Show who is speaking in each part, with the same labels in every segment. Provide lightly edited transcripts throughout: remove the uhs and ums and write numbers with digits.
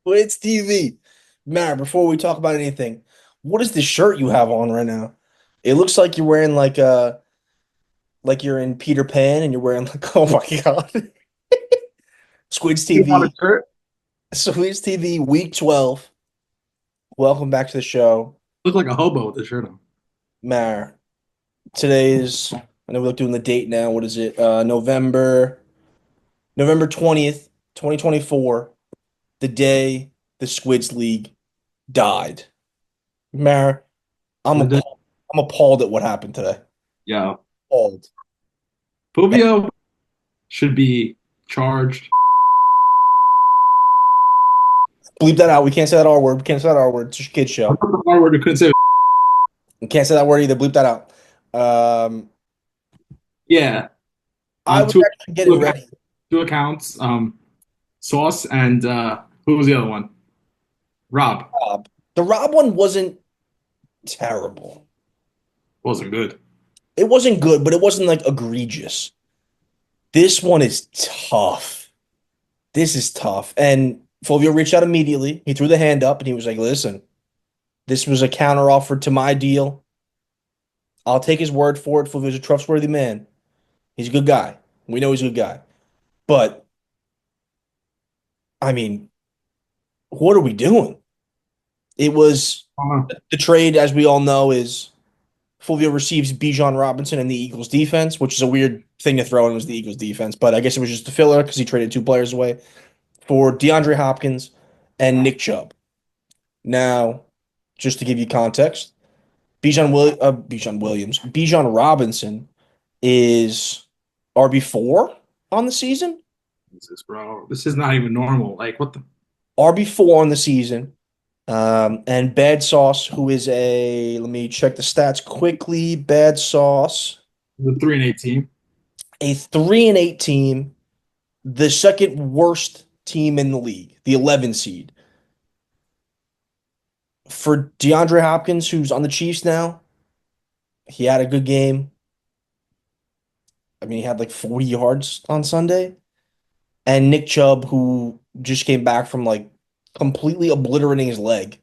Speaker 1: Squids TV. Mara, before we talk about anything, what is the shirt you have on right now? It looks like you're wearing like you're in Peter Pan and you're wearing like oh my God. Squids
Speaker 2: You want a
Speaker 1: TV.
Speaker 2: shirt?
Speaker 1: Squids TV week 12. Welcome back to the show.
Speaker 2: Look like a hobo with a shirt on.
Speaker 1: Mara, today's I know we're doing the date now. What is it? November 20th, 2024, the day the Squids League died. Mara, I'm
Speaker 2: The day-
Speaker 1: appalled. I'm appalled at what happened today.
Speaker 2: Yo,
Speaker 1: Appalled.
Speaker 2: Fulvio should be charged.
Speaker 1: Bleep that out. We can't say that R word. We can't say that R word. It's a kid
Speaker 2: I
Speaker 1: show.
Speaker 2: put the R word. You couldn't say.
Speaker 1: We can't say that word either. Bleep that out. Um,
Speaker 2: Yeah,
Speaker 1: I was
Speaker 2: two,
Speaker 1: actually getting ready.
Speaker 2: two accounts. Sauce and who was the other one? Rob
Speaker 1: Rob. The Rob one wasn't terrible.
Speaker 2: wasn't good.
Speaker 1: It wasn't good, but it wasn't like egregious. This one is tough. This is tough. And Fulvio reached out immediately. He threw the hand up and he was like, listen, this was a counter offer to my deal. I'll take his word for it. Fulvio's a trustworthy man. He's a good guy. We know he's a good guy. But I mean, what are we doing? It was the trade, as we all know, is Fulvio receives Bijan Robinson and the Eagles defense, which is a weird thing to throw in was the Eagles defense, but I guess it was just a filler because he traded two players away for DeAndre Hopkins and Nick Chubb. Now, just to give you context, Bijan Robinson is RB4 on the season.
Speaker 2: Jesus, bro, this is not even normal. Like, what the?
Speaker 1: RB4 on the season. And Bad Sauce, who is let me check the stats quickly. Bad Sauce,
Speaker 2: The 3-8 team.
Speaker 1: a 3-8 team, the second worst team in the league, the 11 seed. For DeAndre Hopkins, who's on the Chiefs now, he had a good game. I mean, he had like 40 yards on Sunday. And Nick Chubb, who just came back from like completely obliterating his leg.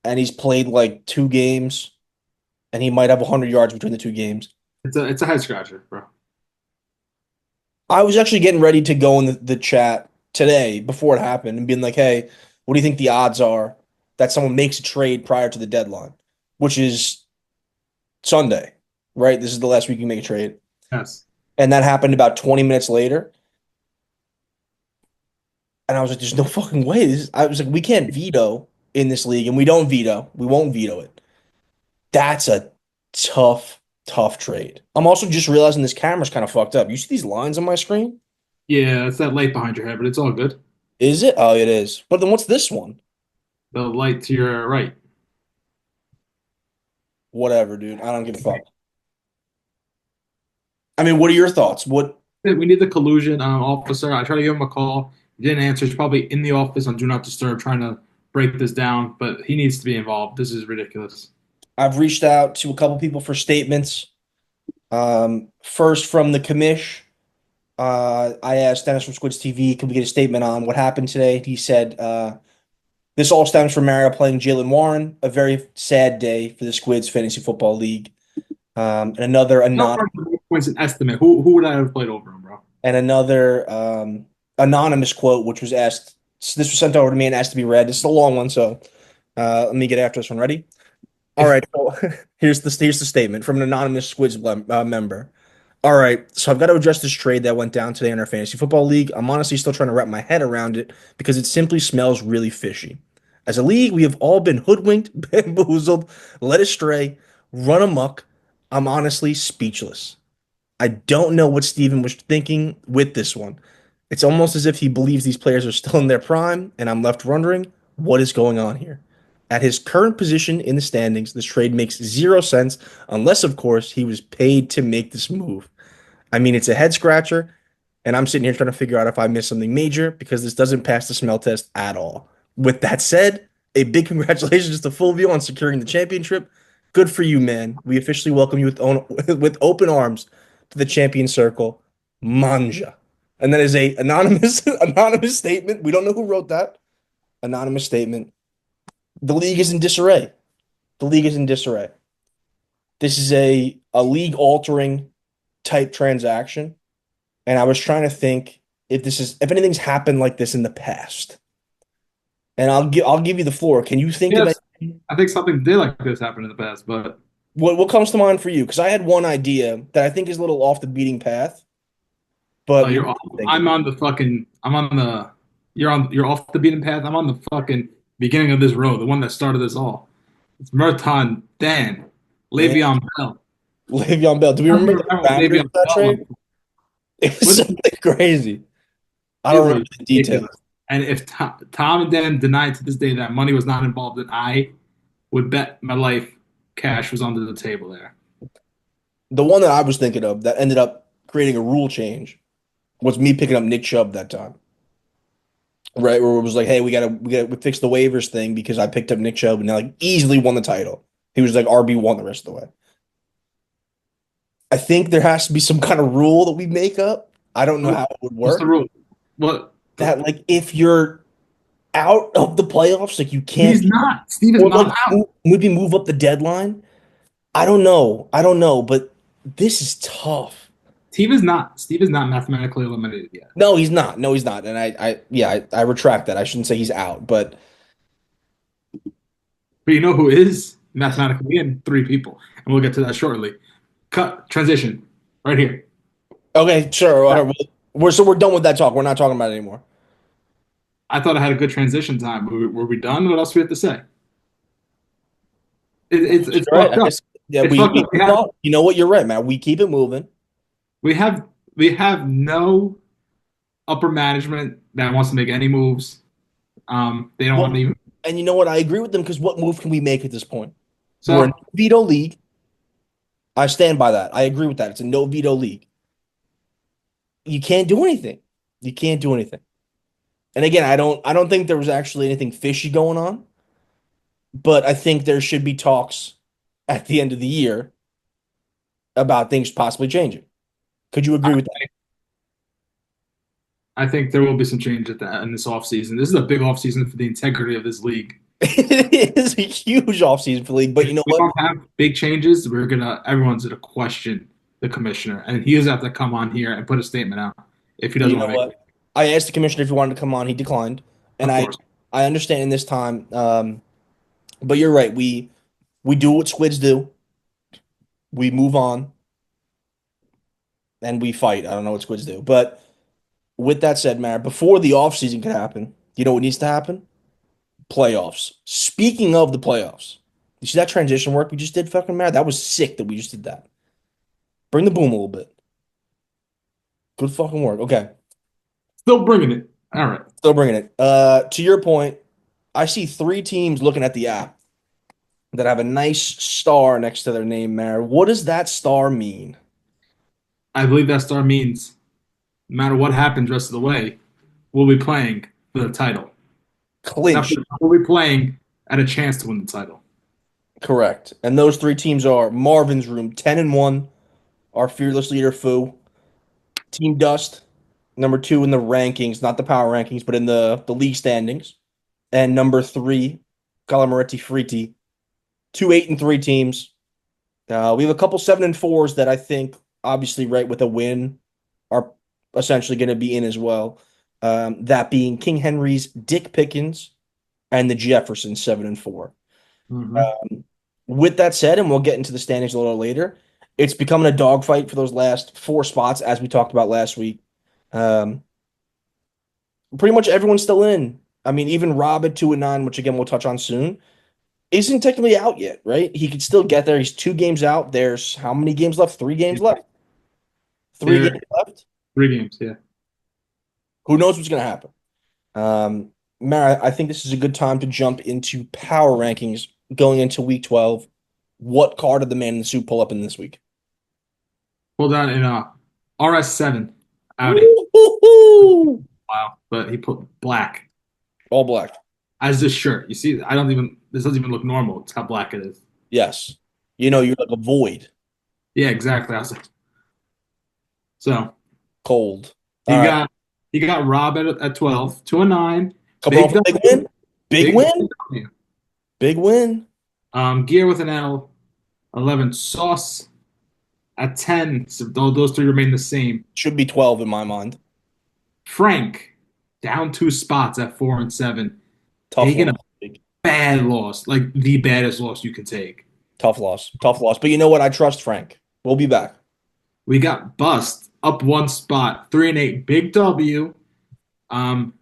Speaker 1: And he's played like two games, and he might have 100 yards between the two games.
Speaker 2: It's a head scratcher, bro.
Speaker 1: I was actually getting ready to go in the chat today before it happened and being like, hey, what do you think the odds are that someone makes a trade prior to the deadline, which is Sunday, right? This is the last week you can make a trade.
Speaker 2: Yes.
Speaker 1: And that happened about 20 minutes later. And I was like, there's no fucking way. I was like, we can't veto in this league, and we don't veto. We won't veto it. That's a tough, tough trade. I'm also just realizing this camera's kind of fucked up. You see these lines on my screen?
Speaker 2: Yeah, it's that light behind your head, but it's all good.
Speaker 1: Is it? Oh, it is. But then what's this one?
Speaker 2: The light to your right.
Speaker 1: Whatever, dude. I don't give a fuck. I mean, what are your thoughts? What
Speaker 2: We need the collusion officer. I tried to give him a call. He didn't answer. He's probably in the office on Do Not Disturb trying to break this down, but he needs to be involved. This is ridiculous.
Speaker 1: I've reached out to a couple people for statements. First from the commish, I asked Dennis from Squids TV, can we get a statement on what happened today? He said, this all stems from Mario playing Jalen Warren, a very sad day for the Squids Fantasy Football League. And another
Speaker 2: Not
Speaker 1: anon
Speaker 2: points an estimate. Who would I have played over him, bro?
Speaker 1: and another anonymous quote, which was asked. This was sent over to me and asked to be read. This is a long one, so let me get after this one. Ready? All
Speaker 2: If
Speaker 1: right. So here's the statement from an anonymous Squids member. All right, so I've got to address this trade that went down today in our fantasy football league. I'm honestly still trying to wrap my head around it because it simply smells really fishy. As a league, we have all been hoodwinked, bamboozled, led astray, run amok. I'm honestly speechless. I don't know what Steven was thinking with this one. It's almost as if he believes these players are still in their prime, and I'm left wondering what is going on here. At his current position in the standings, this trade makes zero sense unless, of course, he was paid to make this move. I mean, it's a head scratcher, and I'm sitting here trying to figure out if I missed something major because this doesn't pass the smell test at all. With that said, a big congratulations to Fulvio on securing the championship. Good for you, man. We officially welcome you with open arms to the champion circle. Manja. And that is a anonymous anonymous statement. We don't know who wrote that. Anonymous statement. The league is in disarray. The league is in disarray. This is a league altering type transaction. And I was trying to think if anything's happened like this in the past. And I'll give you the floor. Can you think of
Speaker 2: Yes,
Speaker 1: anything?
Speaker 2: I think something did like this happen in the past, but
Speaker 1: What comes to mind for you? Because I had one idea that I think is a little off the beating path, but what
Speaker 2: you're
Speaker 1: do
Speaker 2: off.
Speaker 1: you think?
Speaker 2: I'm on the fucking. I'm on the. You're off the beaten path. I'm on the fucking beginning of this road, the one that started this all. It's Merton, Dan,
Speaker 1: Dan,
Speaker 2: Le'Veon Bell.
Speaker 1: Le'Veon Bell. Do we
Speaker 2: I don't
Speaker 1: remember
Speaker 2: even
Speaker 1: the
Speaker 2: remember what
Speaker 1: parameters
Speaker 2: Le'Veon
Speaker 1: of that
Speaker 2: Bell
Speaker 1: trade?
Speaker 2: went for.
Speaker 1: It was
Speaker 2: What?
Speaker 1: something crazy. I
Speaker 2: It
Speaker 1: don't remember
Speaker 2: was
Speaker 1: the details.
Speaker 2: ridiculous. And if Tom and Dan denied to this day that money was not involved, then I would bet my life cash was under the table there.
Speaker 1: The one that I was thinking of that ended up creating a rule change was me picking up Nick Chubb that time. Right, where it was like, hey, we fix the waivers thing because I picked up Nick Chubb and like easily won the title. He was like RB1 the rest of the way. I think there has to be some kind of rule that we make up. I don't know how it would
Speaker 2: What's the
Speaker 1: work.
Speaker 2: rule? What?
Speaker 1: That like if you're out of the playoffs, like you can't
Speaker 2: He's
Speaker 1: be,
Speaker 2: not. Steve is
Speaker 1: or
Speaker 2: not
Speaker 1: like
Speaker 2: out.
Speaker 1: maybe move up the deadline. I don't know. I don't know, but this is tough.
Speaker 2: Steve is not. Steve is not mathematically eliminated yet.
Speaker 1: No, he's not. No, he's not. And yeah, I retract that. I shouldn't say he's out, but
Speaker 2: But you know who is mathematically in? Three people, and we'll get to that shortly. Cut transition right here.
Speaker 1: okay, sure. All right, we're done with that talk. We're not talking about it anymore.
Speaker 2: I thought I had a good transition time. Were we done? What else do we have to say? It's
Speaker 1: You're right. I
Speaker 2: fucked up.
Speaker 1: guess yeah,
Speaker 2: It's
Speaker 1: we
Speaker 2: fucked
Speaker 1: we
Speaker 2: up.
Speaker 1: keep on. You know what? You're right, man. We keep it moving.
Speaker 2: We have we have no upper management that wants to make any moves. They don't want to
Speaker 1: Well,
Speaker 2: even.
Speaker 1: and you know what? I agree with them because what move can we make at this point? We're a no
Speaker 2: So
Speaker 1: veto league. I stand by that. I agree with that. It's a no veto league. You can't do anything. You can't do anything. And again, I don't think there was actually anything fishy going on, but I think there should be talks at the end of the year about things possibly changing. Could you agree with that?
Speaker 2: I think there will be some change at that in this offseason. This is a big offseason for the integrity of this league.
Speaker 1: It is a huge offseason for the league, but
Speaker 2: If
Speaker 1: you know
Speaker 2: we
Speaker 1: what?
Speaker 2: don't have big changes, everyone's gonna question the commissioner, and he does have to come on here and put a statement out if he
Speaker 1: You
Speaker 2: doesn't
Speaker 1: know
Speaker 2: want to make
Speaker 1: what? I asked the commissioner if he wanted to come on. He declined,
Speaker 2: it.
Speaker 1: and
Speaker 2: Of
Speaker 1: I
Speaker 2: course,
Speaker 1: I understand in this time. But you're right. We do what squids do. We move on and we fight. I don't know what squids do, but with that said, Matt, before the offseason could happen, you know what needs to happen? Playoffs. Speaking of the playoffs, you see that transition work we just did, fucking Matt? That was sick that we just did that. Bring the boom a little bit. Good fucking work. Okay.
Speaker 2: still bringing it. All right.
Speaker 1: Still bringing it. To your point, I see three teams looking at the app that have a nice star next to their name, Mare. What does that star mean?
Speaker 2: I believe that star means no matter what happens rest of the way, we'll be playing for the title. Not
Speaker 1: Clinch.
Speaker 2: for, we'll be playing at a chance to win the title.
Speaker 1: Correct. And those three teams are Marvin's Room, 10-1, our fearless leader, Foo. Team Dust, number two in the rankings, not the power rankings, but in the league standings. And number three, Calamoretti Friti. Two 8-3 teams. We have a couple 7-4s that I think, obviously, right with a win, are essentially going to be in as well. That being King Henry's Dick Pickens and the Jeffersons 7-4.
Speaker 2: Mm-hmm.
Speaker 1: With that said, and we'll get into the standings a little later, it's becoming a dogfight for those last four spots, as we talked about last week. Um, Pretty much everyone's still in. I mean, even Rob at 2-9, which again we'll touch on soon, isn't technically out yet, right? He could still get there. He's 2 games out. There's how many games left? 3 games left. Three
Speaker 2: There,
Speaker 1: games left.
Speaker 2: 3 games. Yeah.
Speaker 1: Who knows what's going to happen? Mara, I think this is a good time to jump into power rankings going into week 12. What card did the man in the suit pull up in this week?
Speaker 2: Pulled out in RS7 Audi.
Speaker 1: Woo-hoo-hoo!
Speaker 2: Wow. But he put black
Speaker 1: All black.
Speaker 2: as this shirt. You see, I don't even. This doesn't even look normal. It's how black it is.
Speaker 1: Yes. You know, you're like a void.
Speaker 2: Yeah, exactly. I was like, so
Speaker 1: Cold. All
Speaker 2: you
Speaker 1: right.
Speaker 2: got you got Rob at 12, 2-9.
Speaker 1: Coming
Speaker 2: Big
Speaker 1: off a big
Speaker 2: W,
Speaker 1: win? Big
Speaker 2: Big
Speaker 1: win.
Speaker 2: W.
Speaker 1: Big win.
Speaker 2: Gear with an L. 11 sauce. At 10, so those three remain the same.
Speaker 1: Should be 12 in my mind.
Speaker 2: Frank, down 2 spots at 4 and 7.
Speaker 1: Tough
Speaker 2: Taking a
Speaker 1: loss.
Speaker 2: bad loss, like the baddest loss you can take.
Speaker 1: Tough loss. Tough loss. But you know what? I trust Frank. We'll be back.
Speaker 2: We got Bust up 1 spot, 3 and 8, big W. Um,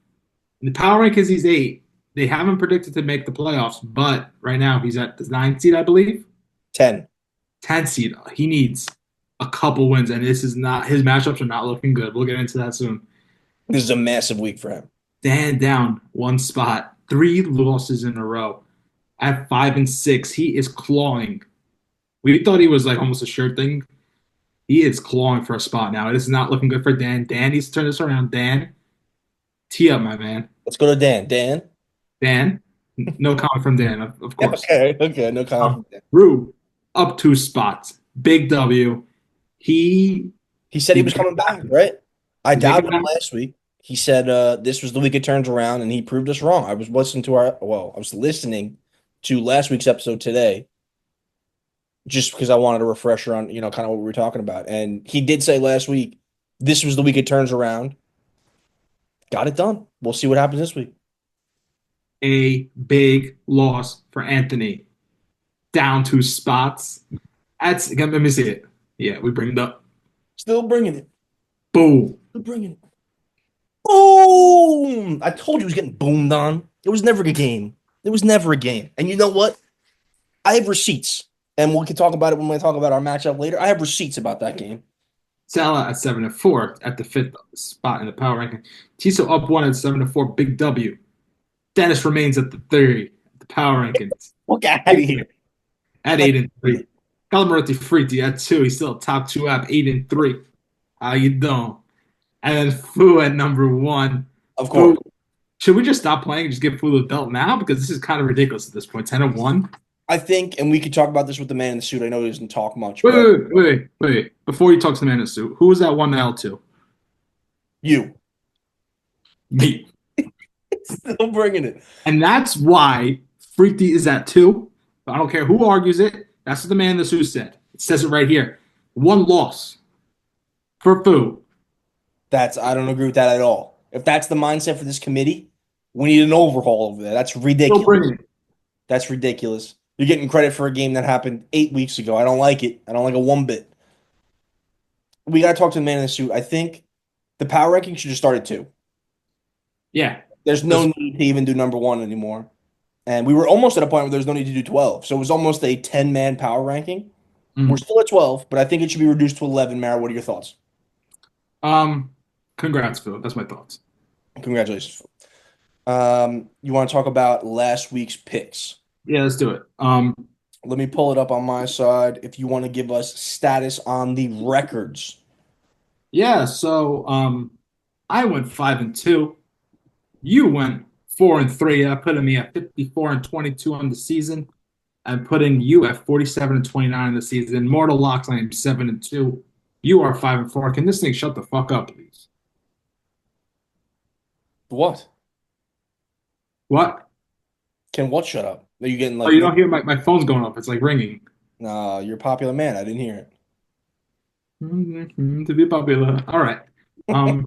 Speaker 2: the power rank is he's 8. They haven't predicted to make the playoffs, but right now he's at the 9 seed, I believe.
Speaker 1: 10.
Speaker 2: 10 seed. He needs a couple wins, and this is not his matchups are not looking good. We'll get into that soon.
Speaker 1: This is a massive week for him.
Speaker 2: Dan down 1 spot, 3 losses in a row. At 5 and 6, he is clawing. We thought he was like almost a sure thing. He is clawing for a spot now. It is not looking good for Dan. Dan needs to turn this around. Dan, tee up, my man.
Speaker 1: Let's go to Dan. Dan?
Speaker 2: Dan, no comment from Dan, of course.
Speaker 1: Okay. Okay. No comment.
Speaker 2: Rue, up 2 spots. Big W. He
Speaker 1: He said he was coming back, right? I
Speaker 2: He's making
Speaker 1: doubted him
Speaker 2: that.
Speaker 1: last week. He said this was the week it turns around, and he proved us wrong. I was listening to last week's episode today, just because I wanted a refresher on, kind of what we were talking about. And he did say last week, this was the week it turns around. Got it done. We'll see what happens this week.
Speaker 2: A big loss for Anthony. Down 2 spots. Let me see it. Yeah, we bring it up.
Speaker 1: Still bringing it.
Speaker 2: Boom.
Speaker 1: Still bringing it. Boom! I told you he was getting boomed on. It was never a game. It was never a game. And you know what? I have receipts. And we can talk about it when we talk about our matchup later. I have receipts about that game.
Speaker 2: Salah at 7 and 4 at the 5th spot in the power ranking. Tiso up 1 at 7 and 4. Big W. Dennis remains at the 3rd, the power rankings.
Speaker 1: Look out of here.
Speaker 2: At 8 and 3. Calamarati Fritti at 2. He's still a top 2 app, 8 and 3. How you doing? And then Fu at number 1.
Speaker 1: Of course.
Speaker 2: Fu, should we just stop playing and just give Fu the belt now? Because this is kind of ridiculous at this point. 10 and 1.
Speaker 1: I think, and we could talk about this with the man in the suit. I know he doesn't talk much,
Speaker 2: Wait,
Speaker 1: but
Speaker 2: wait, wait, wait, wait. Before you talk to the man in the suit, who was that 1L to?
Speaker 1: you
Speaker 2: Me.
Speaker 1: still bringing it.
Speaker 2: And that's why Freaky is at 2. I don't care who argues it. That's what the man in the suit said. It says it right here. 1 loss for Fu.
Speaker 1: I don't agree with that at all. If that's the mindset for this committee, we need an overhaul over there. That's
Speaker 2: Still
Speaker 1: ridiculous.
Speaker 2: bringing it.
Speaker 1: That's ridiculous. You're getting credit for a game that happened 8 weeks ago. I don't like it. I don't like it one bit. We got to talk to the man in the suit. I think the power ranking should just start at 2.
Speaker 2: Yeah.
Speaker 1: There's no need to even do number 1 anymore. And we were almost at a point where there's no need to do 12. So it was almost a 10-man power ranking. We're still at 12, but I think it should be reduced to 11. Mara, what are your thoughts?
Speaker 2: Congrats, Phil. That's my thoughts.
Speaker 1: Congratulations. You want to talk about last week's picks?
Speaker 2: Yeah, let's do it.
Speaker 1: Let me pull it up on my side if you want to give us status on the records.
Speaker 2: Yeah, so I went 5 and 2. You went 4 and 3. That put me at 54 and 22 on the season. I'm putting you at 47 and 29 on the season. Mortal Locks, I am 7 and 2. You are 5 and 4. Can this thing shut the fuck up, please?
Speaker 1: What?
Speaker 2: What?
Speaker 1: Can what shut up? Are you getting
Speaker 2: Oh,
Speaker 1: like,
Speaker 2: you don't hear my phone's going off. It's like ringing.
Speaker 1: nah, you're a popular man. I didn't hear it.
Speaker 2: To be popular. All right. Um.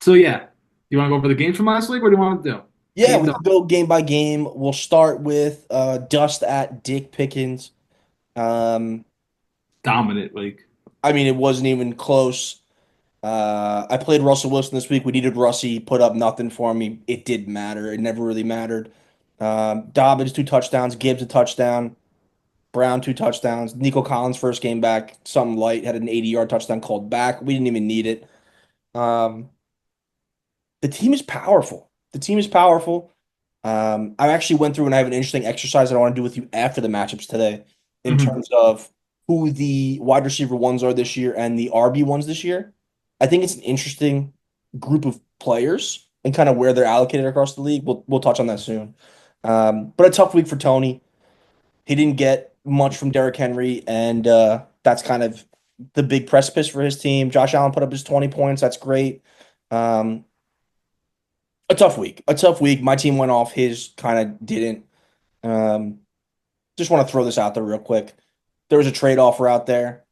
Speaker 2: So yeah, you want to go over the games from last week? What do you want to do?
Speaker 1: Yeah,
Speaker 2: Game
Speaker 1: we
Speaker 2: done.
Speaker 1: can go game by game. We'll start with Dust at Dick Pickens. Um,
Speaker 2: Dominant. Like
Speaker 1: I mean, it wasn't even close. I played Russell Wilson this week. We needed Russie, put up nothing for me. It didn't matter. It never really mattered. Dobbins, 2 touchdowns. Gibbs, a touchdown. Brown, 2 touchdowns. Nico Collins, first game back. Something light. Had an 80-yard touchdown called back. We didn't even need it. Um, the team is powerful. The team is powerful. I actually went through and I have an interesting exercise that I want to do with you after the matchups today in
Speaker 2: mhm.
Speaker 1: terms of who the wide receiver ones are this year and the RB ones this year. I think it's an interesting group of players and kind of where they're allocated across the league. We'll touch on that soon. But a tough week for Tony. He didn't get much from Derrick Henry, and that's kind of the big precipice for his team. Josh Allen put up his 20 points. That's great. A A tough week. A tough week. My team went off. His kind of didn't. Um, just want to throw this out there real quick. There was a trade offer out there.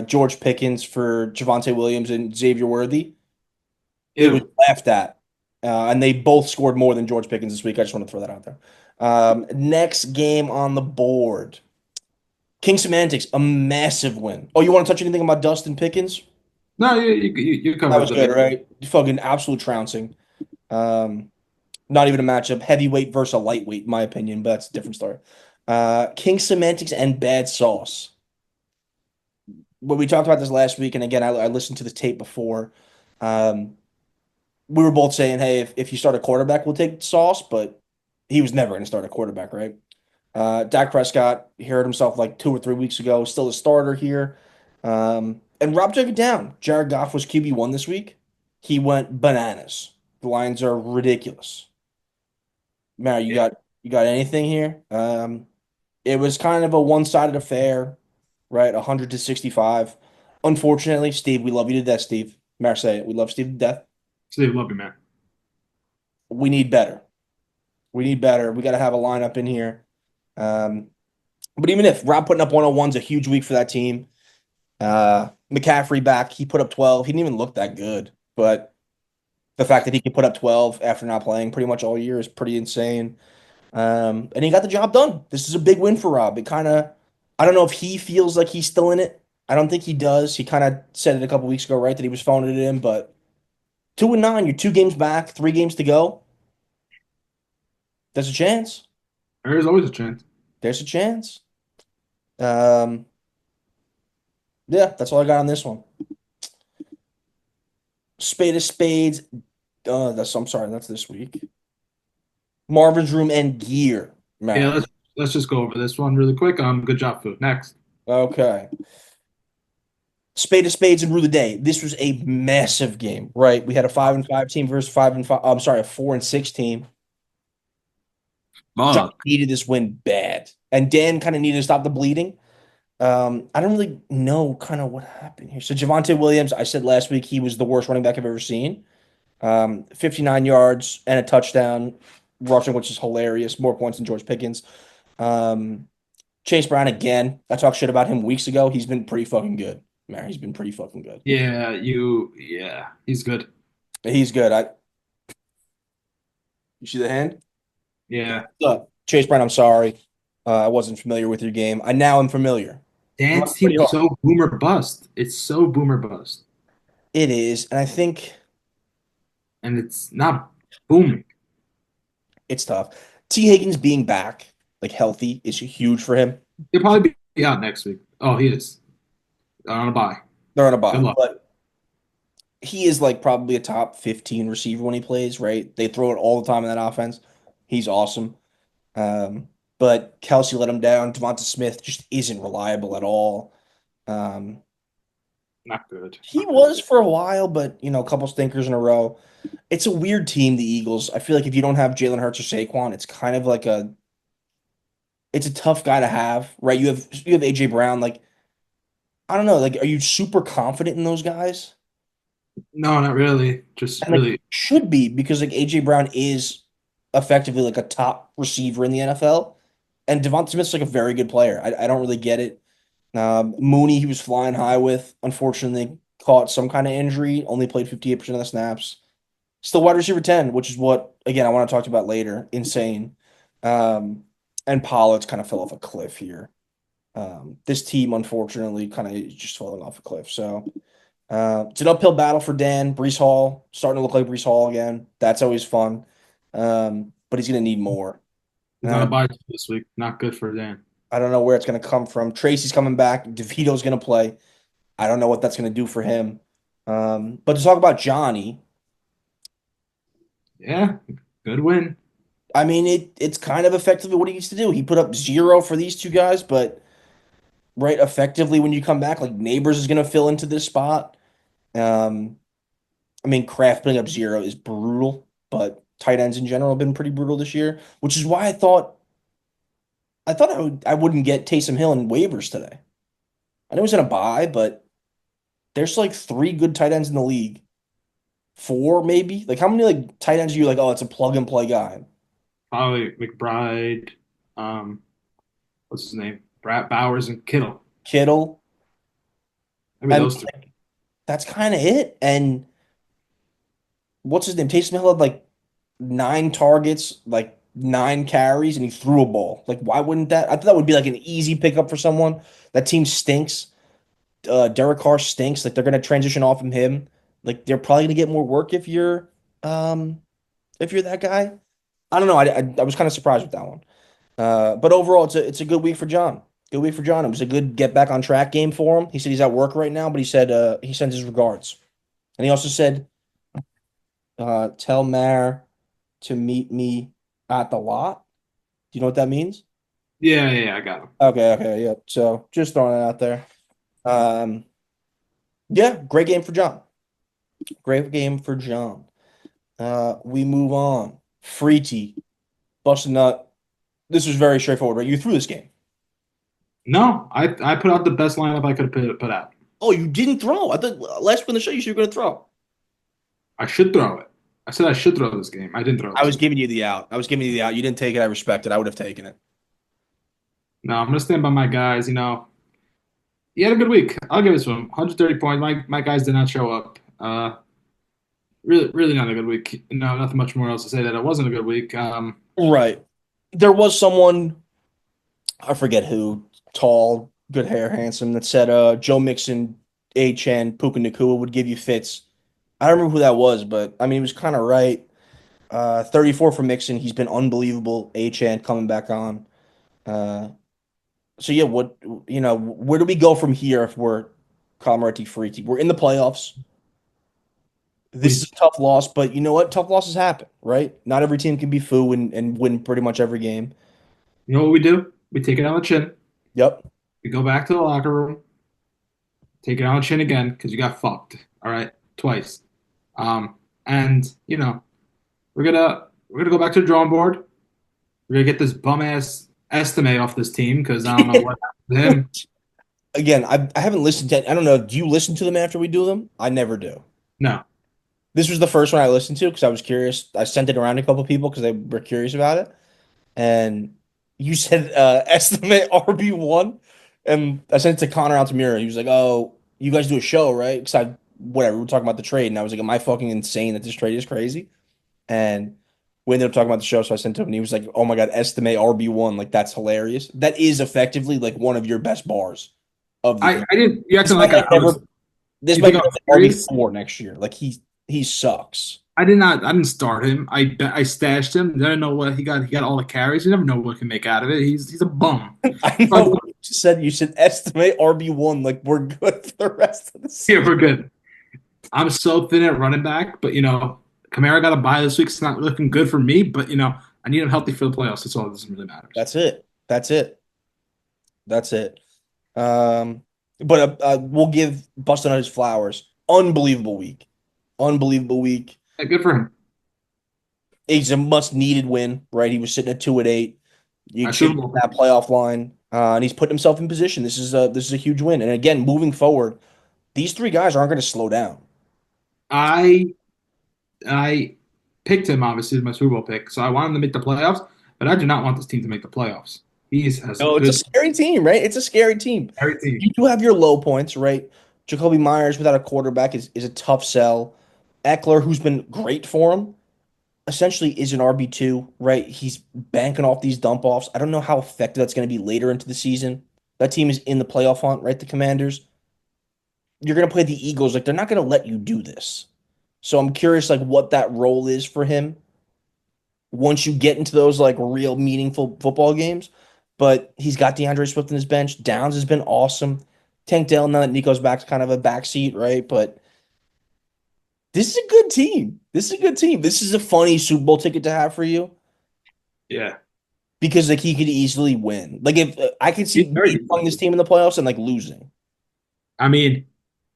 Speaker 1: George Pickens for Javonte Williams and Xavier Worthy. It was
Speaker 2: Ew.
Speaker 1: laughed at. And they both scored more than George Pickens this week. I just want to throw that out there. Next game on the board. King Semantics, a massive win. Oh, you want to touch anything about Dustin Pickens?
Speaker 2: No, you
Speaker 1: That
Speaker 2: covered
Speaker 1: was
Speaker 2: the
Speaker 1: good,
Speaker 2: big.
Speaker 1: right? Fucking absolute trouncing. Um, Not even a matchup. Heavyweight versus a lightweight, in my opinion, but that's a different story. King Semantics and Bad Sauce. When we talked about this last week, and again, I listened to the tape before. Um, we were both saying, hey, if you start a quarterback, we'll take Sauce, but he was never going to start a quarterback, right? Dak Prescott, he hurt himself like 2 or 3 weeks ago, still a starter here. And Rob took it down. Jared Goff was QB1 this week. He went bananas. The Lions are ridiculous. Mary,
Speaker 2: Yeah.
Speaker 1: you got anything here? It was kind of a one-sided affair, right? 100 to 65. Unfortunately, Steve, we love you to death, Steve. Mary, say it. We love Steve to death.
Speaker 2: Steve, love you, man.
Speaker 1: We need better. We need better. We got to have a lineup in here. Um, but even if Rob putting up 101 is a huge week for that team. McCaffrey back, he put up 12. He didn't even look that good, but the fact that he could put up 12 after not playing pretty much all year is pretty insane. And he got the job done. This is a big win for Rob. It kind of, I don't know if he feels like he's still in it. I don't think he does. He kind of said it a couple weeks ago, right, that he was phoning it in, but 2-9, you're 2 games back, 3 games to go. There's a chance.
Speaker 2: There is always a chance.
Speaker 1: There's a chance. Um, yeah, that's all I got on this one. Spade of Spades. I'm sorry, that's this week. Marvin's Room and Gear.
Speaker 2: Yeah,
Speaker 1: Matt.
Speaker 2: let's just go over this one really quick. Good job, food. Next.
Speaker 1: Okay. Spade of Spades and Rue the Day. This was a massive game, right? We had a 5-5 team versus 5-5. I'm sorry, a 4-6 team. John
Speaker 2: Fuck.
Speaker 1: needed this win bad, and Dan kind of needed to stop the bleeding. I don't really know kind of what happened here. So Javonte Williams, I said last week he was the worst running back I've ever seen. 59 yards and a touchdown rushing, which is hilarious. More points than George Pickens. Um, Chase Brown again. I talked shit about him weeks ago. He's been pretty fucking good. Man, he's been pretty fucking good.
Speaker 2: Yeah, he's good.
Speaker 1: He's good. You see the hand?
Speaker 2: Yeah.
Speaker 1: Chase Brown, I'm sorry. I wasn't familiar with your game. I now am familiar.
Speaker 2: Dan's
Speaker 1: Run pretty
Speaker 2: team's
Speaker 1: hard.
Speaker 2: so boomer bust. It's so boomer bust.
Speaker 1: It is, and I think
Speaker 2: And it's not booming.
Speaker 1: it's tough. T. Higgins being back, like healthy, is huge for him.
Speaker 2: He'll probably be out next week. Oh, he is. On a bye.
Speaker 1: They're on a
Speaker 2: Good
Speaker 1: bye,
Speaker 2: luck.
Speaker 1: but he is like probably a top 15 receiver when he plays, right? They throw it all the time in that offense. He's awesome. Um, but Kelsey let him down. Devonta Smith just isn't reliable at all. Um,
Speaker 2: Not good.
Speaker 1: he
Speaker 2: Not good.
Speaker 1: was for a while, but a couple stinkers in a row. It's a weird team, the Eagles. I feel like if you don't have Jalen Hurts or Saquon, it's kind of like it's a tough guy to have, right? You have AJ Brown. Like, I don't know, like, are you super confident in those guys?
Speaker 2: No, not really. Just
Speaker 1: And like
Speaker 2: really
Speaker 1: should be because like AJ Brown is effectively like a top receiver in the NFL. And Devonta Smith's like a very good player. I don't really get it. Mooney, he was flying high with, unfortunately, caught some kind of injury, only played 58% of the snaps. Still wide receiver 10, which is what, again, I want to talk about later. Insane. Um, and Pollard's kind of fell off a cliff here. This team, unfortunately, kind of is just falling off a cliff. So it's an uphill battle for Dan. Brees Hall starting to look like Brees Hall again. That's always fun. But he's going to need more.
Speaker 2: he's on a
Speaker 1: And
Speaker 2: bye this week. Not good for Dan.
Speaker 1: I don't know where it's going to come from. Tracy's coming back. DeVito's going to play. I don't know what that's going to do for him. But to talk about Johnny,
Speaker 2: Yeah, good win.
Speaker 1: I mean, it's kind of effectively what he used to do. He put up 0 for these two guys, but right, effectively when you come back, like Neighbors is going to fill into this spot. Um, I mean, Kraft putting up 0 is brutal, but tight ends in general have been pretty brutal this year, which is why I thought I wouldn't get Taysom Hill in waivers today. I know he's in a bye, but there's like 3 good tight ends in the league 4 maybe. Like how many like tight ends are you like? Oh, it's a plug and play guy.
Speaker 2: Probably McBride. Um, what's his name? Brad Bowers and Kittle.
Speaker 1: Kittle.
Speaker 2: Maybe
Speaker 1: I mean,
Speaker 2: those three.
Speaker 1: that's kind of it. And what's his name? Taysom Hill had like 9 targets, like 9 carries, and he threw a ball. Like, why wouldn't that? I thought that would be like an easy pickup for someone. That team stinks. Derek Carr stinks. Like they're gonna transition off from him. Like they're probably gonna get more work um if you're that guy. I don't know. I was kind of surprised with that one. But overall, it's a good week for John. Good week for John. It was a good get back on track game for him. He said he's at work right now, but he said he sends his regards, and he also said tell Mare to meet me at the lot. Do you know what that means?
Speaker 2: Yeah, I got him.
Speaker 1: Okay, okay, yeah. So just throwing it out there. Um, yeah, great game for John. Great game for John. We move on. Freety, bust a nut. This was very straightforward, right? You threw this game.
Speaker 2: No, I put out the best lineup I could put out.
Speaker 1: Oh, you didn't throw. I thought last week in the show you said you were going to throw.
Speaker 2: I should throw it. I said I should throw this game. I didn't throw
Speaker 1: I
Speaker 2: this
Speaker 1: was
Speaker 2: game.
Speaker 1: giving you the out. I was giving you the out. You didn't take it. I respect it. I would have taken it.
Speaker 2: No, I'm gonna stand by my guys. He had a good week. I'll give it to him. 130 points. My guys did not show up. Really not a good week. No, nothing much more else to say that it wasn't a good week.
Speaker 1: Right. There was someone, I forget who, tall, good hair, handsome, that said Joe Mixon, H.N., Puka Nakua would give you fits. I don't remember who that was, but I mean, he was kind of right. 34 for Mixon. He's been unbelievable. H.N. coming back on. Uh, so yeah, where do we go from here if we're Comrade Freaky? We're in the playoffs. This is
Speaker 2: We,
Speaker 1: a tough loss, but you know what? Tough losses happen, right? Not every team can be foo and win pretty much every game.
Speaker 2: you know what we do? We take it on the chin.
Speaker 1: Yep.
Speaker 2: We go back to the locker room. Take it on the chin again because you got fucked. All right, twice. And we're gonna go back to the drawing board. We're gonna get this bum ass estimate off this team because I don't know what happened to him.
Speaker 1: Again, I haven't listened to. I don't know. Do you listen to them after we do them? I never do.
Speaker 2: No,
Speaker 1: This was the first one I listened to because I was curious. I sent it around to a couple people because they were curious about it. And you said estimate RB1, and I sent it to Connor Altamira. He was like, "Oh, you guys do a show, right?" Because we were talking about the trade, and I was like, "Am I fucking insane that this trade is crazy?" And we ended up talking about the show, so I sent it to him, and he was like, "Oh my god, estimate RB1, like that's hilarious. That is effectively like one of your best bars of the
Speaker 2: I
Speaker 1: year.
Speaker 2: I didn't. You
Speaker 1: This
Speaker 2: acting
Speaker 1: might
Speaker 2: like
Speaker 1: get
Speaker 2: I
Speaker 1: never.
Speaker 2: was.
Speaker 1: This
Speaker 2: You
Speaker 1: might
Speaker 2: think I
Speaker 1: get
Speaker 2: was serious?
Speaker 1: RB4 next year. Like he sucks.
Speaker 2: I did not. I didn't start him. I stashed him. Didn't know what he got. He got all the carries. You never know what he can make out of it. He's a bum.
Speaker 1: I know. You said estimate RB1, like we're good for the rest of the
Speaker 2: Yeah,
Speaker 1: season.
Speaker 2: we're good. I'm so thin at running back, but Kamara got a bye this week. It's not looking good for me, but I need him healthy for the playoffs. That's all that doesn't really matters.
Speaker 1: That's it. That's it. That's it. But we'll give Bustin' his flowers. Unbelievable week. Unbelievable week.
Speaker 2: Yeah, good for him.
Speaker 1: It's a must needed win, right? He was sitting at 2-8. You
Speaker 2: I
Speaker 1: chip
Speaker 2: Super Bowl.
Speaker 1: that playoff line, and he's putting himself in position. This is a huge win. And again, moving forward, these 3 guys aren't going to slow down.
Speaker 2: I I picked him obviously as my Super Bowl pick, so I want him to make the playoffs, but I do not want this team to make the playoffs. He has a
Speaker 1: No, it's a
Speaker 2: good
Speaker 1: scary team, right? It's a scary team.
Speaker 2: every team.
Speaker 1: You do have your low points, right? Jacoby Myers without a quarterback is a tough sell. Eckler, who's been great for him, essentially is an RB2, right? He's banking off these dump offs. I don't know how effective that's going to be later into the season. That team is in the playoff hunt, right? The Commanders. You're going to play the Eagles. Like, they're not going to let you do this. So I'm curious, like, what that role is for him once you get into those, like, real meaningful football games. But he's got DeAndre Swift in his bench. Downs has been awesome. Tank Dell, now that Nico's back, is kind of a backseat, right? But this is a good team. This is a good team. This is a funny Super Bowl ticket to have for you
Speaker 2: Yeah,
Speaker 1: because like he could easily win. Like if I could
Speaker 2: he's
Speaker 1: see
Speaker 2: very
Speaker 1: me playing
Speaker 2: good.
Speaker 1: this team in the playoffs and like losing.
Speaker 2: I mean,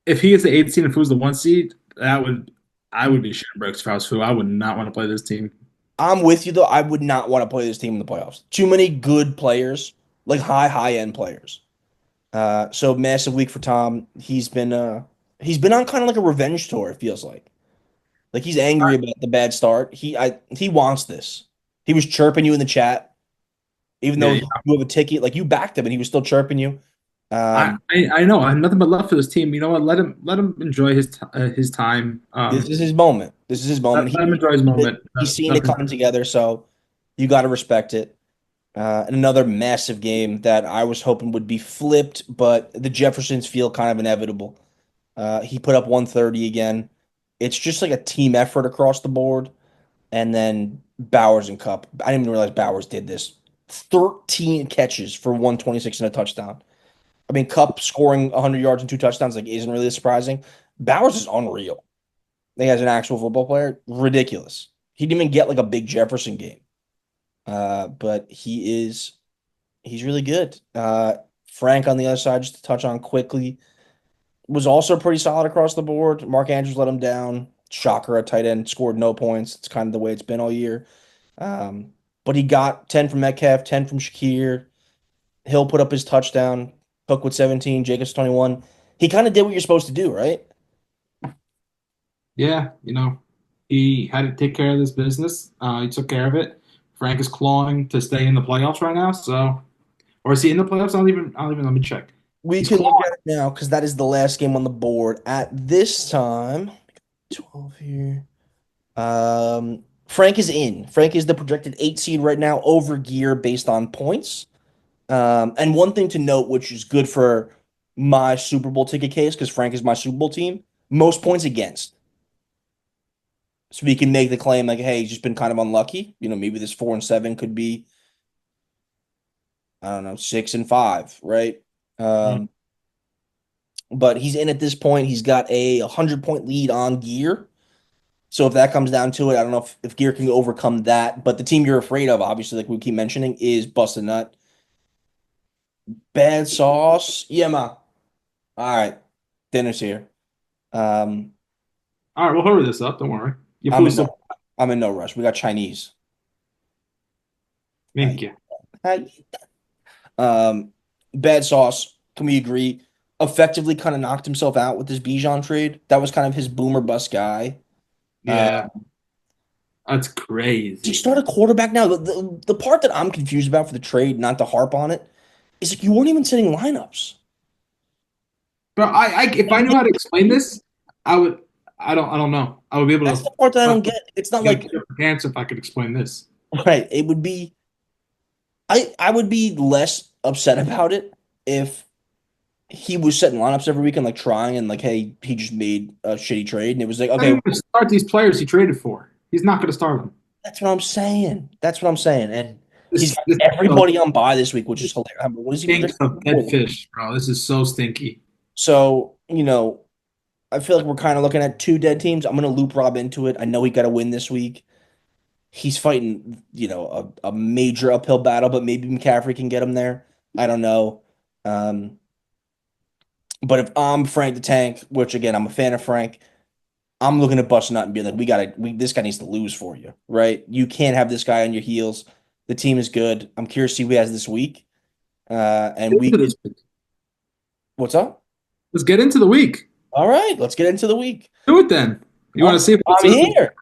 Speaker 2: if he is the 8th seed and Fu's the 1 seed, I would be shitting bricks if I was Fu. I would not want to play this team.
Speaker 1: I'm with you though. I would not want to play this team in the playoffs. Too many good players, like high end players. So massive week for Tom. He's been on kind of like a revenge tour, it feels like. Like he's angry about the bad start. He wants this. He was chirping you in the chat, even though
Speaker 2: Yeah,
Speaker 1: you have a ticket. Like you backed him, and he was still chirping you.
Speaker 2: I,
Speaker 1: Um,
Speaker 2: I I know. I have nothing but love for this team. You know what? Let him enjoy his time.
Speaker 1: this is his moment. This is his moment.
Speaker 2: Let him enjoy his moment.
Speaker 1: He's seen it
Speaker 2: Nothing.
Speaker 1: coming together, so you got to respect it. And another massive game that I was hoping would be flipped, but the Jeffersons feel kind of inevitable. He put up 130 again. It's just like a team effort across the board. And then Bowers and Cup. I didn't even realize Bowers did this. 13 catches for 126 and a touchdown. I mean, Cup scoring 100 yards and two touchdowns like isn't really surprising. Bowers is unreal. I think as an actual football player, ridiculous. He didn't even get like a big Jefferson game. But he's really good. Frank on the other side, just to touch on quickly, was also pretty solid across the board. Mark Andrews let him down. Shocker, a tight end scored no points. It's kind of the way it's been all year. Um, but he got 10 from Metcalf, 10 from Shakir. Hill put up his touchdown. Cook with 17, Jacobs 21. He kind of did what you're supposed to do, right?
Speaker 2: Yeah, he had to take care of this business. He took care of it. Frank is clawing to stay in the playoffs right now. So, or is he in the playoffs? I don't even. Let me check.
Speaker 1: We
Speaker 2: He's
Speaker 1: can look
Speaker 2: clawing.
Speaker 1: at it now because that is the last game on the board at this time. 12 here. Frank is in. Frank is the projected 8 seed right now over Gear based on points. And one thing to note, which is good for my Super Bowl ticket case, because Frank is my Super Bowl team, most points against. So we can make the claim like, hey, he's just been kind of unlucky. Maybe this 4-7 could be, I don't know, 6-5, right?
Speaker 2: Mm.
Speaker 1: Um, but he's in at this point. He's got a 100-point lead on Gear. So if that comes down to it, I don't know if Gear can overcome that. But the team you're afraid of, obviously, like we keep mentioning, is Bust a Nut. Bad sauce. Yeah, ma. All right. Dinner's here. Um,
Speaker 2: All right, we'll hurry this up. Don't worry. Your
Speaker 1: I'm in
Speaker 2: food's
Speaker 1: no
Speaker 2: still.
Speaker 1: I'm in no rush. We got Chinese.
Speaker 2: Thank
Speaker 1: I,
Speaker 2: you.
Speaker 1: I, bad sauce. Can we agree? Effectively kind of knocked himself out with this Bijan trade. That was kind of his boomer bust guy. Uh,
Speaker 2: Yeah, that's
Speaker 1: does he
Speaker 2: crazy.
Speaker 1: start a quarterback now? The part that I'm confused about for the trade, not to harp on it, is like you weren't even setting lineups.
Speaker 2: But if I knew how to explain this, I would. I don't know. I would be
Speaker 1: That's
Speaker 2: able
Speaker 1: the part that I
Speaker 2: to
Speaker 1: don't get. It's not
Speaker 2: get a
Speaker 1: like
Speaker 2: perfect answer if I could explain this.
Speaker 1: right. It would be I would be less upset about it if he was setting lineups every week and like trying and like, hey, he just made a shitty trade and it was like,
Speaker 2: He's not
Speaker 1: okay,
Speaker 2: even going to start these players he traded for. He's not going to start them.
Speaker 1: that's what I'm saying. That's what I'm saying. And he's
Speaker 2: This
Speaker 1: got
Speaker 2: this
Speaker 1: everybody on bye this week, which is hilarious. What is he
Speaker 2: stinks
Speaker 1: projected
Speaker 2: of dead
Speaker 1: for?
Speaker 2: fish, bro. This is so stinky.
Speaker 1: So, I feel like we're kind of looking at two dead teams. I'm gonna loop Rob into it. I know he got to win this week. He's fighting, a major uphill battle, but maybe McCaffrey can get him there. I don't know. Um, but if I'm Frank the Tank, which again I'm a fan of Frank, I'm looking at bust nut and be like, this guy needs to lose for you, right? You can't have this guy on your heels. The team is good. I'm curious to see who he has this week. And
Speaker 2: Get into
Speaker 1: week is
Speaker 2: this week.
Speaker 1: what's up?
Speaker 2: Let's get into the week.
Speaker 1: All right, let's get into the week.
Speaker 2: Do it then. You want
Speaker 1: I'm
Speaker 2: to see
Speaker 1: I'm here.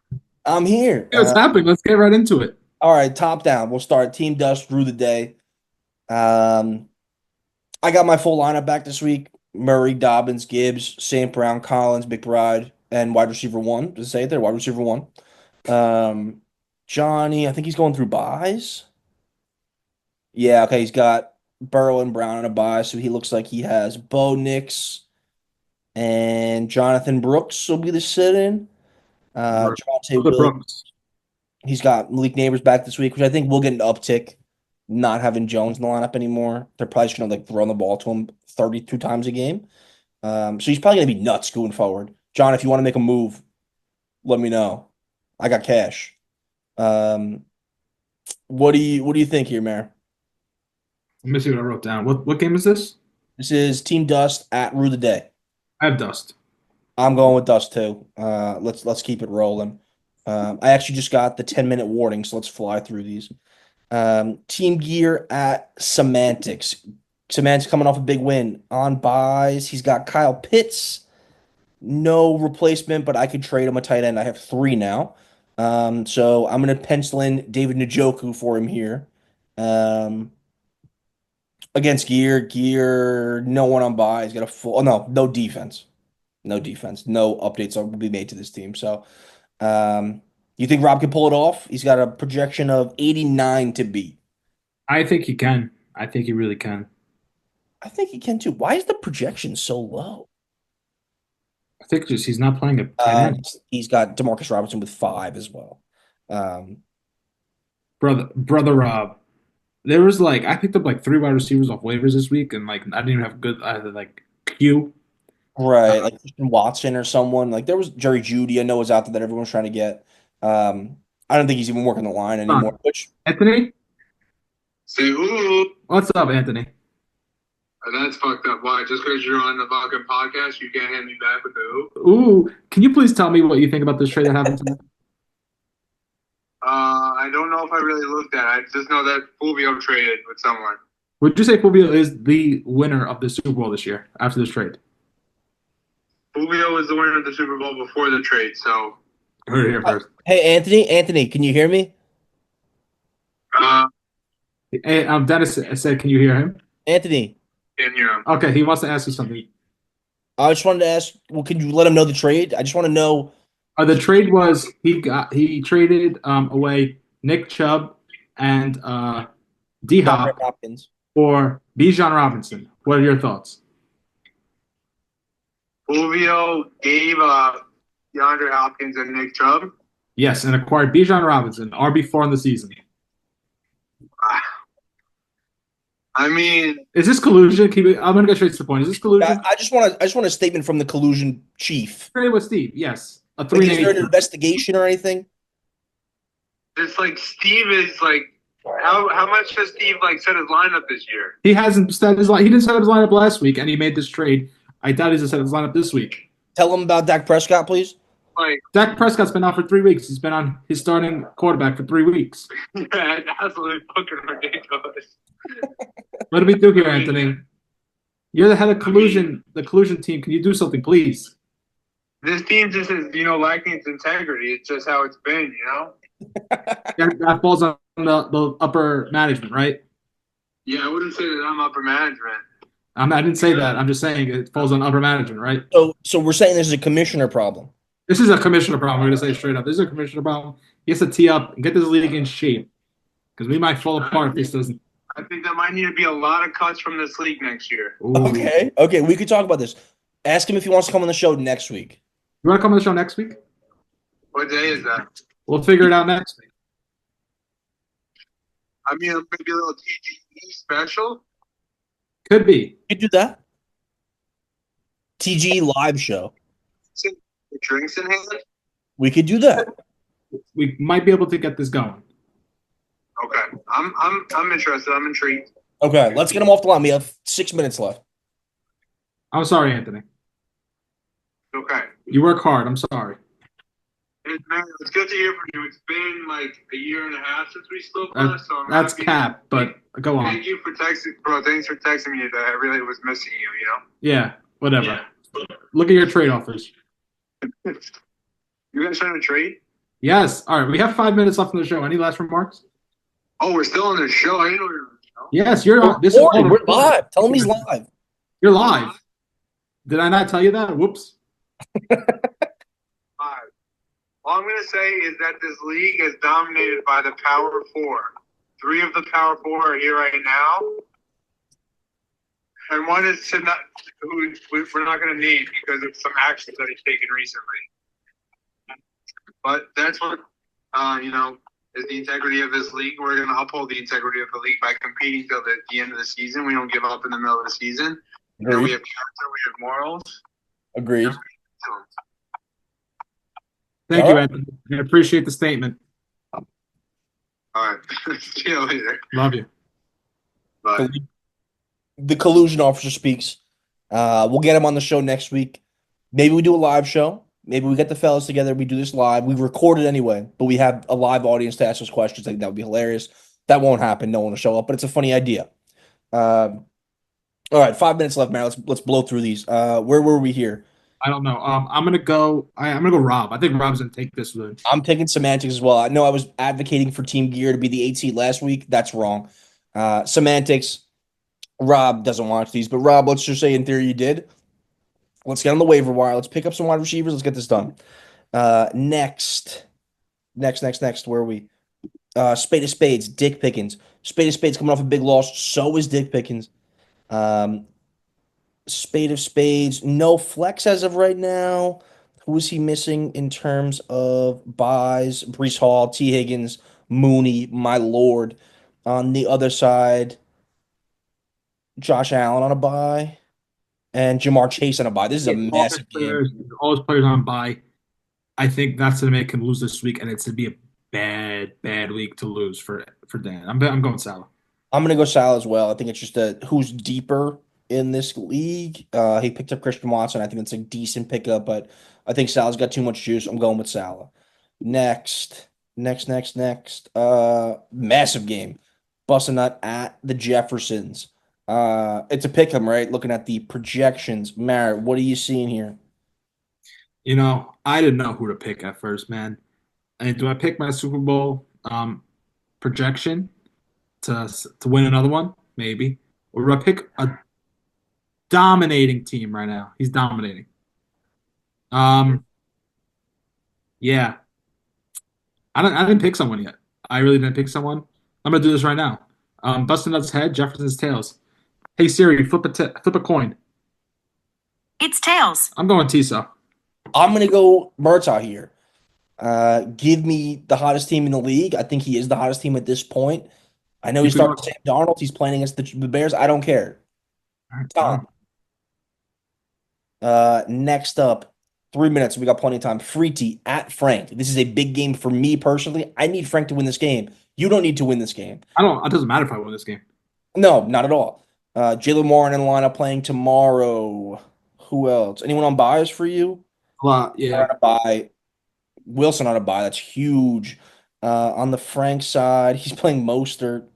Speaker 1: I'm here.
Speaker 2: what's happening? Let's get right into it.
Speaker 1: All right, top down. We'll start Team Dust through the day. Um, I got my full lineup back this week. Murray, Dobbins, Gibbs, St. Brown, Collins, McBride, and wide receiver one. Does it say it there? Wide receiver one. Um, Johnny, I think he's going through buys. Yeah, okay, he's got Burrow and Brown on a bye, so he looks like he has Bo Nix and Jonathan Brooks will be the sit-in. Javonte
Speaker 2: The
Speaker 1: Williams,
Speaker 2: Brooks.
Speaker 1: he's got Malik Neighbors back this week, which I think will get an uptick not having Jones in the lineup anymore. They're probably just gonna like throw the ball to him 32 times a game. So he's probably gonna be nuts going forward. John, if you want to make a move, let me know. I got cash. Um, what do you think here, Mayor?
Speaker 2: Let me see what I wrote down. What game is this?
Speaker 1: This is Team Dust at Rue the Day.
Speaker 2: I have Dust.
Speaker 1: I'm going with Dust too. Let's keep it rolling. I actually just got the 10-minute warning, so let's fly through these. Team Gear at Semantics. Semantics coming off a big win on buys. He's got Kyle Pitts, No replacement, but I could trade him a tight end. I have three now. So I'm gonna pencil in David Njoku for him here. Um, against Gear, no one on bye. He's got a full, oh, no defense. No defense. No updates will be made to this team. So, you think Rob can pull it off? He's got a projection of 89 to beat.
Speaker 2: I think he can. I think he really can.
Speaker 1: I think he can too. Why is the projection so low?
Speaker 2: I think just he's not playing a tight end.
Speaker 1: He's got Demarcus Robinson with five as well. Um,
Speaker 2: Brother Rob. There was like I picked up like three wide receivers off waivers this week, and like I didn't even have good either like Q. Uh,
Speaker 1: right, like Christian Watson or someone. Like there was Jerry Judy, I know was out there that everyone's trying to get. I don't think he's even working the line anymore. Which
Speaker 2: Anthony,
Speaker 3: Say who?
Speaker 2: what's up, Anthony?
Speaker 3: That's fucked up. Why? Just because you're on the fucking podcast, you can't hit me back with the who?
Speaker 2: Ooh, can you please tell me what you think about this trade that happened today?
Speaker 3: I don't know if I really looked at it. I just know that Fulvio traded with someone.
Speaker 2: Would you say Fulvio is the winner of the Super Bowl this year after this trade?
Speaker 3: Fulvio was the winner of the Super Bowl before the trade, so
Speaker 2: Heard it here first.
Speaker 1: hey, Anthony, can you hear me?
Speaker 3: uh,
Speaker 2: Hey, Dennis said, can you hear him?
Speaker 1: Anthony,
Speaker 3: can't hear him.
Speaker 2: Okay, he wants to ask you something.
Speaker 1: I just wanted to ask, well, can you let him know the trade? I just want to know.
Speaker 2: The trade was he traded away Nick Chubb and D
Speaker 1: DeAndre
Speaker 2: Hop
Speaker 1: Hopkins.
Speaker 2: for Bijan Robinson. What are your thoughts?
Speaker 3: Fulvio gave DeAndre Hopkins and Nick Chubb.
Speaker 2: Yes, and acquired Bijan Robinson, RB4 in the season.
Speaker 3: I mean,
Speaker 2: Is this collusion? I'm gonna go straight to the point. Is this collusion?
Speaker 1: I just want a statement from the collusion chief.
Speaker 2: Trade with Steve. Yes, a
Speaker 1: Like,
Speaker 2: three
Speaker 1: is there an
Speaker 2: name.
Speaker 1: investigation or anything?
Speaker 3: it's like Steve is like, how much has Steve like set his lineup this year?
Speaker 2: He hasn't set his line. He didn't set his lineup last week, and he made this trade. I doubt he's gonna set his lineup this week.
Speaker 1: Tell him about Dak Prescott, please.
Speaker 3: Like,
Speaker 2: Dak Prescott's been out for 3 weeks. He's been on his starting quarterback for 3 weeks.
Speaker 3: yeah, it's absolutely fucking ridiculous.
Speaker 2: What do we do here, Anthony? You're the head of collusion, the collusion team. Can you do something, please?
Speaker 3: This team just is, lacking its integrity. It's just how it's been,
Speaker 2: That falls on the upper management, right?
Speaker 3: Yeah, I wouldn't say that I'm upper management.
Speaker 2: I didn't say that. I'm just saying it falls on upper management, right?
Speaker 1: So we're saying this is a commissioner problem.
Speaker 2: This is a commissioner problem. We're going to say straight up. This is a commissioner problem. He has to tee up and get this league in shape because we might fall apart if this doesn't.
Speaker 3: I think there might need to be a lot of cuts from this league next year.
Speaker 2: Ooh.
Speaker 1: Okay, we could talk about this. Ask him if he wants to come on the show next week.
Speaker 2: You want to come on the show next week?
Speaker 3: What day is that?
Speaker 2: We'll figure it out next week.
Speaker 3: I mean, maybe a little TGE special.
Speaker 2: Could be.
Speaker 1: We could do that. TG live show.
Speaker 3: With drinks in hand.
Speaker 1: We could do that.
Speaker 2: We might be able to get this going.
Speaker 3: Okay, I'm interested. I'm intrigued.
Speaker 1: Okay, let's get him off the line. We have 6 minutes left.
Speaker 2: I'm sorry, Anthony.
Speaker 3: Okay,
Speaker 2: You work hard. I'm sorry.
Speaker 3: man, it's good to hear from you. It's been like a year and a half since we spoke last, so I'm
Speaker 2: That's
Speaker 3: happy.
Speaker 2: cap, but go on.
Speaker 3: Thank you for texting, bro. Thanks for texting me. That I really was missing you.
Speaker 2: Yeah, whatever. Look at your trade offers.
Speaker 3: You guys trying to trade?
Speaker 2: Yes. All right. We have 5 minutes left in the show. Any last remarks?
Speaker 3: Oh, we're still on the show. I didn't know we were on the show.
Speaker 2: Yes, you're on. This
Speaker 1: Recorded.
Speaker 2: is
Speaker 1: We're live. Tell him he's live.
Speaker 2: You're live. Did I not tell you that? Whoops.
Speaker 3: All I'm going to say is that this league is dominated by the Power Four. 3 of the Power Four are here right now. And one is who we're not going to name because of some actions that he's taken recently. But that's what, is the integrity of this league. We're going to uphold the integrity of the league by competing till the end of the season. We don't give up in the middle of the season. We have
Speaker 1: Agreed.
Speaker 3: character. We have morals.
Speaker 1: Agreed.
Speaker 2: Thank
Speaker 1: All
Speaker 2: you,
Speaker 1: right.
Speaker 2: Anthony. I appreciate the statement.
Speaker 3: All right. See you later.
Speaker 2: Love you.
Speaker 3: Bye.
Speaker 1: The collusion officer speaks. We'll get him on the show next week. Maybe we do a live show. Maybe we get the fellas together. We do this live. We record it anyway, but we have a live audience to ask us questions. I think that would be hilarious. That won't happen. No one will show up, but it's a funny idea. All right, 5 minutes left, Mary. Let's blow through these. Where were we here?
Speaker 2: I don't know. I'm gonna go. I'm gonna go Rob. I think Rob's gonna take this one.
Speaker 1: I'm picking semantics as well. I know I was advocating for Team Gear to be the 8 seed last week. That's wrong. Semantics. Rob doesn't watch these, but Rob, let's just say in theory you did. Let's get on the waiver wire. Let's pick up some wide receivers. Let's get this done. Next. Where are we? Spade of Spades, Dick Pickens. Spade of Spades coming off a big loss. So is Dick Pickens. Um, Spade of Spades, no flex as of right now. Who is he missing in terms of buys? Brees Hall, T. Higgins, Mooney, my lord. On the other side, Josh Allen on a buy and Jamar Chase on a buy. This is a
Speaker 2: Yeah,
Speaker 1: massive game.
Speaker 2: all his players on bye. I think that's gonna make him lose this week, and it's gonna be a bad week to lose for Dan. I'm going Salah.
Speaker 1: I'm gonna go Sal as well. I think it's just a who's deeper in this league. He picked up Christian Watson. I think it's a decent pickup, but I think Sal's got too much juice. I'm going with Salah. Next. Massive game. Busting nut at the Jeffersons. It's a pick 'em, right? Looking at the projections. Mare, what are you seeing here?
Speaker 2: I didn't know who to pick at first, man. And do I pick my Super Bowl projection to win another one? Maybe. Or do I pick a dominating team right now? He's dominating. Um, yeah. I didn't pick someone yet. I really didn't pick someone. I'm gonna do this right now. Bustin' Nuts head, Jefferson's tails. Hey Siri, flip a coin. It's tails. I'm going Tisa.
Speaker 1: I'm gonna go Murtaugh here. Give me the hottest team in the league. I think he is the hottest team at this point. I know he's starting Sam Darnold. He's playing against the Bears. I don't care. Tom. Next up, 3 minutes. We got plenty of time. Freety at Frank. This is a big game for me personally. I need Frank to win this game. You don't need to win this game.
Speaker 2: I don't. It doesn't matter if I win this game.
Speaker 1: No, not at all. Jalen Warren in the lineup playing tomorrow. Who else? Anyone on buys for you?
Speaker 2: A lot. Yeah.
Speaker 1: On a buy. Wilson on a buy. That's huge. On the Frank side, he's playing Mostert.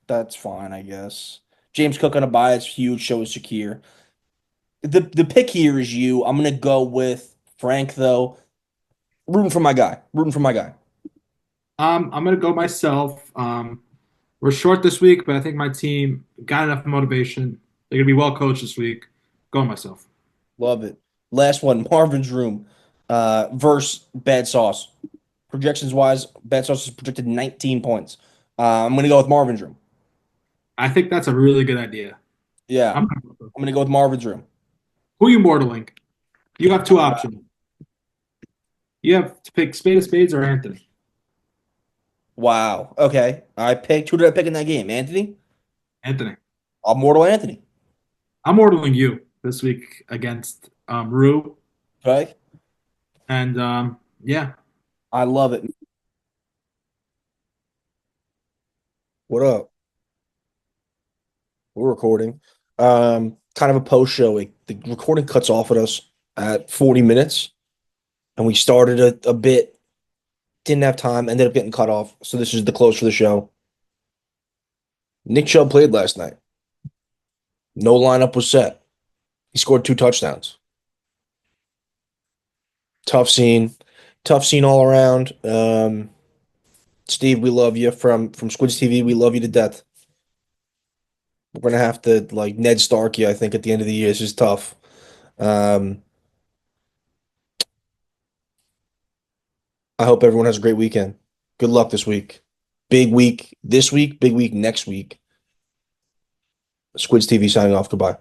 Speaker 1: That's fine, I guess. James Cook on a buy. It's huge. So is Shakir. The pick here is you. I'm gonna go with Frank though. Rooting for my guy. Rooting for my guy.
Speaker 2: I'm gonna go myself. We're short this week, but I think my team got enough motivation. They're gonna be well coached this week. Going myself.
Speaker 1: Love it. Last one, Marvin's Room. Versus Bad Sauce. Projections wise, Bad Sauce is projected 19 points. I'm gonna go with Marvin's Room.
Speaker 2: I think that's a really good idea.
Speaker 1: Yeah,
Speaker 2: I'm,
Speaker 1: I'm gonna go with Marvin's Room.
Speaker 2: who are you mortaling? You have two options. You have to pick Spade of Spades or Anthony.
Speaker 1: Wow. Okay. I picked. Who did I pick in that game? Anthony.
Speaker 2: Anthony.
Speaker 1: I'm Mortal Anthony.
Speaker 2: I'm mortaling you this week against Rue.
Speaker 1: Okay.
Speaker 2: And yeah.
Speaker 1: I love it. What up? We're recording. Kind of a post show. The recording cuts off at us at 40 minutes, and we started a bit. Didn't have time. Ended up getting cut off. So this is the close for the show. Nick Chubb played last night. No lineup was set. He scored 2 touchdowns. Tough scene. Tough scene all around. Steve, we love you from Squids TV. We love you to death. We're gonna have to like Ned Stark you, I think, at the end of the year. This is tough. Um, I hope everyone has a great weekend. Good luck this week. Big week this week, big week next week. Squids TV signing off. Goodbye.